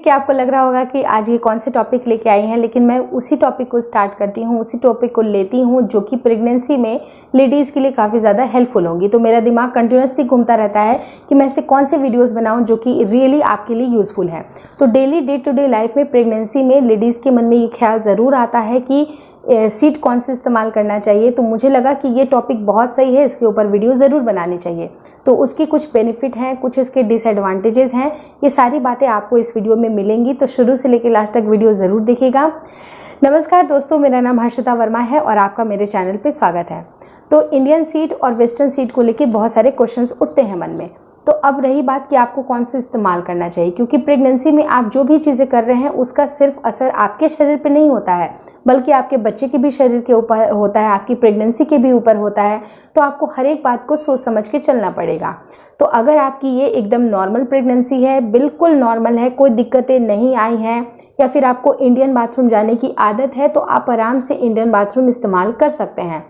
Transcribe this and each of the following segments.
कि आपको लग रहा होगा कि आज ये कौन से टॉपिक लेके आई हैं, लेकिन मैं उसी टॉपिक को स्टार्ट करती हूँ, उसी टॉपिक को लेती हूँ जो कि प्रेगनेंसी में लेडीज़ के लिए काफ़ी ज़्यादा हेल्पफुल होंगी। तो मेरा दिमाग कंटिन्यूसली घूमता रहता है कि मैं ऐसे कौन से वीडियोस बनाऊं जो कि रियली आपके लिए यूज़फुल है। तो daily day to day life में प्रेगनेंसी में लेडीज़ के मन में ये ख्याल ज़रूर आता है कि सीड कौन से इस्तेमाल करना चाहिए। तो मुझे लगा कि ये टॉपिक बहुत सही है, इसके ऊपर वीडियो ज़रूर बनानी चाहिए। तो उसके कुछ बेनिफिट हैं, कुछ इसके डिसएडवांटेजेस हैं, ये सारी बातें आपको इस वीडियो में मिलेंगी। तो शुरू से लेकर लास्ट तक वीडियो ज़रूर देखिएगा। नमस्कार दोस्तों, मेरा नाम हर्षिता वर्मा है और आपका मेरे चैनल पे स्वागत है। तो इंडियन सीड और वेस्टर्न सीड को लेकर बहुत सारे क्वेश्चंस उठते हैं मन में। तो अब रही बात कि आपको कौन से इस्तेमाल करना चाहिए, क्योंकि प्रेगनेंसी में आप जो भी चीज़ें कर रहे हैं उसका सिर्फ असर आपके शरीर पे नहीं होता है, बल्कि आपके बच्चे के भी शरीर के ऊपर होता है, आपकी प्रेगनेंसी के भी ऊपर होता है। तो आपको हर एक बात को सोच समझ के चलना पड़ेगा। तो अगर आपकी ये एकदम नॉर्मल प्रेगनेंसी है, बिल्कुल नॉर्मल है, कोई दिक्कतें नहीं आई हैं, या फिर आपको इंडियन बाथरूम जाने की आदत है, तो आप आराम से इंडियन बाथरूम इस्तेमाल कर सकते हैं।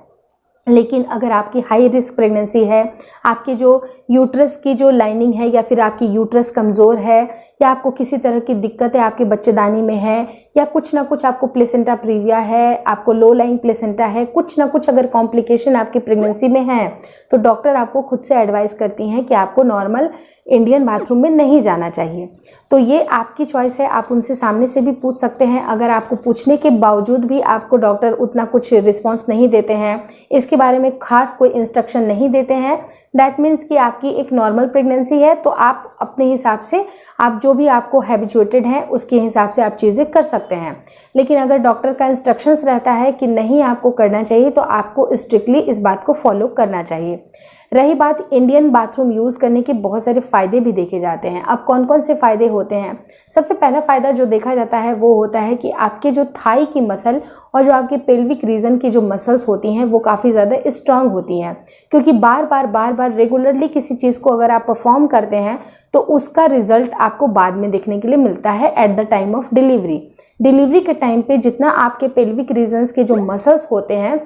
लेकिन अगर आपकी हाई रिस्क प्रेगनेंसी है, आपके जो यूट्रस की जो लाइनिंग है या फिर आपकी यूट्रस कमज़ोर है, या आपको किसी तरह की दिक्कत है आपके बच्चेदानी में है, या कुछ ना कुछ आपको प्लेसेंटा प्रीविया है, आपको लो लाइंग प्लेसेंटा है, कुछ ना कुछ अगर कॉम्प्लिकेशन आपकी प्रेगनेंसी में है, तो डॉक्टर आपको खुद से एडवाइस करती हैं कि आपको नॉर्मल इंडियन बाथरूम में नहीं जाना चाहिए। तो ये आपकी चॉइस है, आप उनसे सामने से भी पूछ सकते हैं। अगर आपको पूछने के बावजूद भी आपको डॉक्टर उतना कुछ रिस्पॉन्स नहीं देते हैं, इसके बारे में खास कोई इंस्ट्रक्शन नहीं देते हैं, दैट मीन्स कि आपकी एक नॉर्मल प्रेगनेंसी है। तो आप अपने हिसाब से, आप जो भी आपको हैबिचुएटेड हैं उसके हिसाब से आप चीज़ें कर सकते हैं। लेकिन अगर डॉक्टर का इंस्ट्रक्शंस रहता है कि नहीं आपको करना चाहिए, तो आपको स्ट्रिक्टली इस बात को फॉलो करना चाहिए। रही बात इंडियन बाथरूम यूज़ करने के, बहुत सारे फ़ायदे भी देखे जाते हैं। अब कौन कौन से फ़ायदे होते हैं? सबसे पहला फ़ायदा जो देखा जाता है वो होता है कि आपके जो थाई की मसल और जो आपके पेल्विक रीजन की जो मसल्स होती हैं वो काफ़ी ज़्यादा स्ट्रांग होती हैं, क्योंकि बार बार रेगुलरली किसी चीज़ को अगर आप परफॉर्म करते हैं तो उसका रिजल्ट आपको बाद में देखने के लिए मिलता है at the time of delivery के टाइम पे जितना आपके पेल्विक रीजन्स के जो मसल्स होते हैं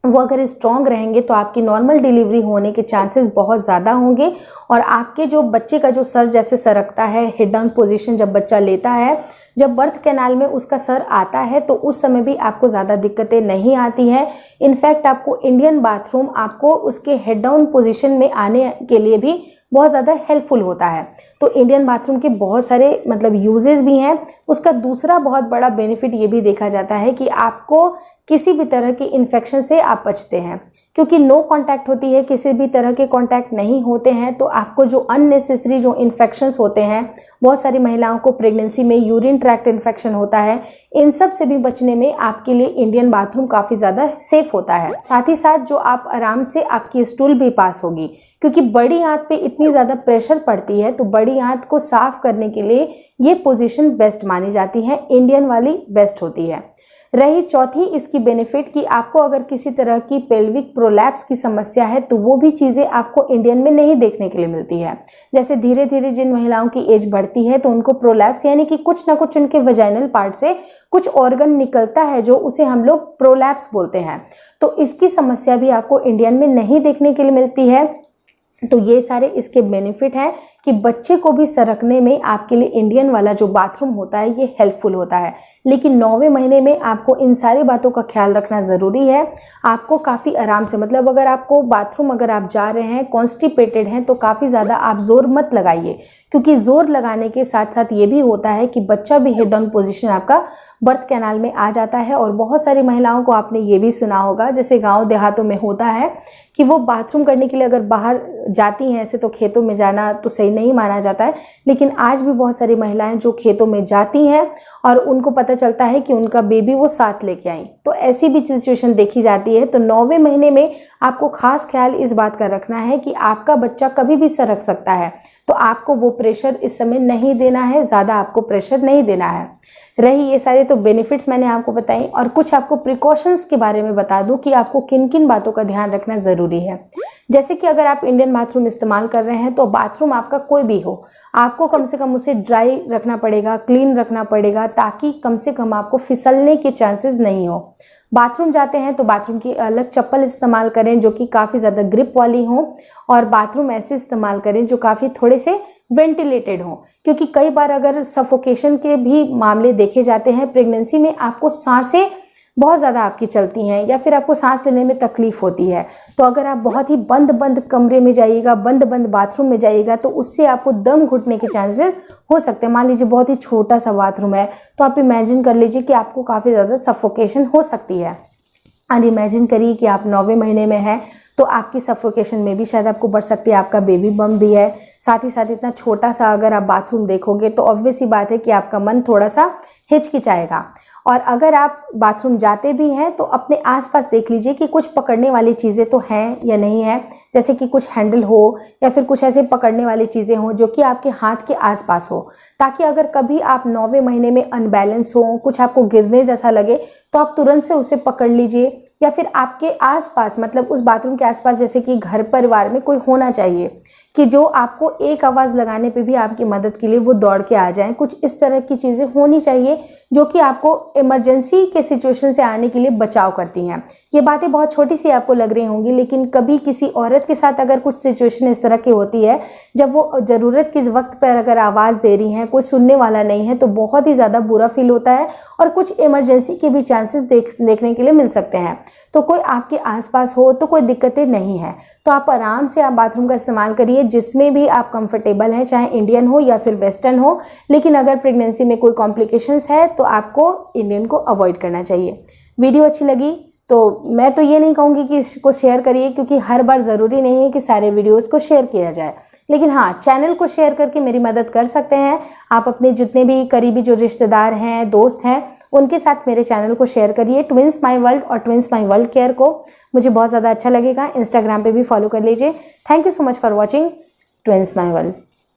वो अगर स्ट्रॉन्ग रहेंगे तो आपकी नॉर्मल डिलीवरी होने के चांसेस बहुत ज़्यादा होंगे। और आपके जो बच्चे का जो सर जैसे सरकता है, हेड डाउन पोजीशन जब बच्चा लेता है, जब बर्थ कैनाल में उसका सर आता है, तो उस समय भी आपको ज़्यादा दिक्कतें नहीं आती हैं। इनफैक्ट आपको इंडियन बाथरूम आपको उसके हेड डाउन पोजीशन में आने के लिए भी बहुत ज़्यादा हेल्पफुल होता है। तो इंडियन बाथरूम के बहुत सारे यूजेस भी हैं। उसका दूसरा बहुत बड़ा बेनिफिट ये भी देखा जाता है कि आपको किसी भी तरह के इन्फेक्शन से आप बचते हैं, क्योंकि नो कांटेक्ट होती है, किसी भी तरह के कांटेक्ट नहीं होते हैं। तो आपको जो अननेसेसरी जो इन्फेक्शंस होते हैं, बहुत सारी महिलाओं को प्रेगनेंसी में यूरिन ट्रैक्ट इन्फेक्शन होता है, इन सब से भी बचने में आपके लिए इंडियन बाथरूम काफ़ी ज़्यादा सेफ होता है। साथ ही साथ जो आप आराम से आपकी स्टूल भी पास होगी, क्योंकि बड़ी आंत पे इतनी ज़्यादा प्रेशर पड़ती है, तो बड़ी आंत को साफ करने के लिए ये पोजीशन बेस्ट मानी जाती है, इंडियन वाली बेस्ट होती है। रही चौथी इसकी बेनिफिट कि आपको अगर किसी तरह की पेल्विक प्रोलैप्स की समस्या है, तो वो भी चीज़ें आपको इंडियन में नहीं देखने के लिए मिलती है। जैसे धीरे धीरे जिन महिलाओं की एज बढ़ती है तो उनको प्रोलैप्स यानी कि कुछ ना कुछ उनके वजाइनल पार्ट से कुछ ऑर्गन निकलता है, जो उसे हम लोग प्रोलैप्स बोलते हैं। तो इसकी समस्या भी आपको इंडियन में नहीं देखने के लिए मिलती है। तो ये सारे इसके बेनिफिट हैं कि बच्चे को भी सरकने में आपके लिए इंडियन वाला जो बाथरूम होता है ये हेल्पफुल होता है। लेकिन 9वें महीने में आपको इन सारी बातों का ख्याल रखना ज़रूरी है। आपको काफ़ी आराम से, मतलब अगर आपको बाथरूम अगर आप जा रहे हैं, कॉन्स्टिपेटेड हैं, तो काफ़ी ज़्यादा आप जोर मत लगाइए, क्योंकि जोर लगाने के साथ साथ ये भी होता है कि बच्चा भी हेड डाउन पोजीशन आपका बर्थ कैनाल में आ जाता है। और बहुत सारी महिलाओं को आपने ये भी सुना होगा, जैसे गाँव देहातों में होता है कि वो बाथरूम करने के लिए अगर बाहर जाती हैं, ऐसे तो खेतों में जाना तो सही नहीं माना जाता है, लेकिन आज भी बहुत सारी महिलाएं जो खेतों में जाती हैं और उनको पता चलता है कि उनका बेबी वो साथ लेके आई, तो ऐसी भी सिचुएशन देखी जाती है। तो 9वें महीने में आपको खास ख्याल इस बात का रखना है कि आपका बच्चा कभी भी सरक सकता है, तो आपको वो प्रेशर इस समय नहीं देना है, ज़्यादा आपको प्रेशर नहीं देना है। रही ये सारे तो बेनिफिट्स मैंने आपको बताई, और कुछ आपको प्रिकॉशंस के बारे में बता दूं कि आपको किन किन बातों का ध्यान रखना ज़रूरी है। जैसे कि अगर आप इंडियन बाथरूम इस्तेमाल कर रहे हैं, तो बाथरूम आपका कोई भी हो, आपको कम से कम उसे ड्राई रखना पड़ेगा, क्लीन रखना पड़ेगा, ताकि कम से कम आपको फिसलने के चांसेस नहीं हो। बाथरूम जाते हैं तो बाथरूम की अलग चप्पल इस्तेमाल करें जो कि काफ़ी ज़्यादा ग्रिप वाली हो, और बाथरूम ऐसे इस्तेमाल करें जो काफ़ी थोड़े से वेंटिलेटेड हो, क्योंकि कई बार अगर सफोकेशन के भी मामले देखे जाते हैं प्रेगनेंसी में, आपको सांसें बहुत ज़्यादा आपकी चलती हैं या फिर आपको सांस लेने में तकलीफ़ होती है। तो अगर आप बहुत ही बंद बंद कमरे में जाइएगा, बंद बंद बाथरूम में जाइएगा, तो उससे आपको दम घुटने के चांसेस हो सकते हैं। मान लीजिए बहुत ही छोटा सा बाथरूम है, तो आप इमेजिन कर लीजिए कि आपको काफ़ी ज़्यादा सफोकेशन हो सकती है। और इमेजिन करिए कि आप 9वें महीने में हैं, तो आपकी सफोकेशन में भी शायद आपको बढ़ सकती है। आपका बेबी बम भी है, साथ ही साथ इतना छोटा सा अगर आप बाथरूम देखोगे तो ऑब्वियस सी बात है कि आपका मन थोड़ा सा हिचकिचाएगा। और अगर आप बाथरूम जाते भी हैं तो अपने आसपास देख लीजिए कि कुछ पकड़ने वाली चीज़ें तो हैं या नहीं है, जैसे कि कुछ हैंडल हो या फिर कुछ ऐसे पकड़ने वाली चीज़ें हों जो कि आपके हाथ के आसपास हो, ताकि अगर कभी आप 9वें महीने में अनबैलेंस हो, कुछ आपको गिरने जैसा लगे, तो आप तुरंत से उसे पकड़ लीजिए। या फिर आपके आसपास, मतलब उस बाथरूम के आसपास, जैसे कि घर परिवार में कोई होना चाहिए कि जो आपको एक आवाज़ लगाने पे भी आपकी मदद के लिए वो दौड़ के आ जाएं। कुछ इस तरह की चीज़ें होनी चाहिए जो कि आपको इमरजेंसी के सिचुएशन से आने के लिए बचाव करती हैं। ये बातें बहुत छोटी सी आपको लग रही होंगी, लेकिन कभी किसी औरत के साथ अगर कुछ सिचुएशन इस तरह की होती है, जब वो ज़रूरत के वक्त पर अगर आवाज़ दे रही हैं, कोई सुनने वाला नहीं है, तो बहुत ही ज़्यादा बुरा फील होता है और कुछ इमरजेंसी के भी चांसेस देखने के लिए मिल सकते हैं। तो कोई आपके आसपास हो तो कोई दिक्कतें नहीं है, तो आप आराम से आप बाथरूम का इस्तेमाल करिए जिसमें भी आप कंफर्टेबल हैं, चाहे इंडियन हो या फिर वेस्टर्न हो। लेकिन अगर प्रेगनेंसी में कोई कॉम्प्लिकेशंस है तो आपको इंडियन को अवॉइड करना चाहिए। वीडियो अच्छी लगी तो मैं तो ये नहीं कहूँगी कि इसको शेयर करिए, क्योंकि हर बार ज़रूरी नहीं है कि सारे वीडियोस को शेयर किया जाए, लेकिन हाँ, चैनल को शेयर करके मेरी मदद कर सकते हैं आप। अपने जितने भी करीबी जो रिश्तेदार हैं, दोस्त हैं, उनके साथ मेरे चैनल को शेयर करिए, ट्विंस माई वर्ल्ड और ट्विंस माई वर्ल्ड केयर को। मुझे बहुत ज़्यादा अच्छा लगेगा। इंस्टाग्राम पे भी फॉलो कर लीजिए। Thank you so much for watching twins my world.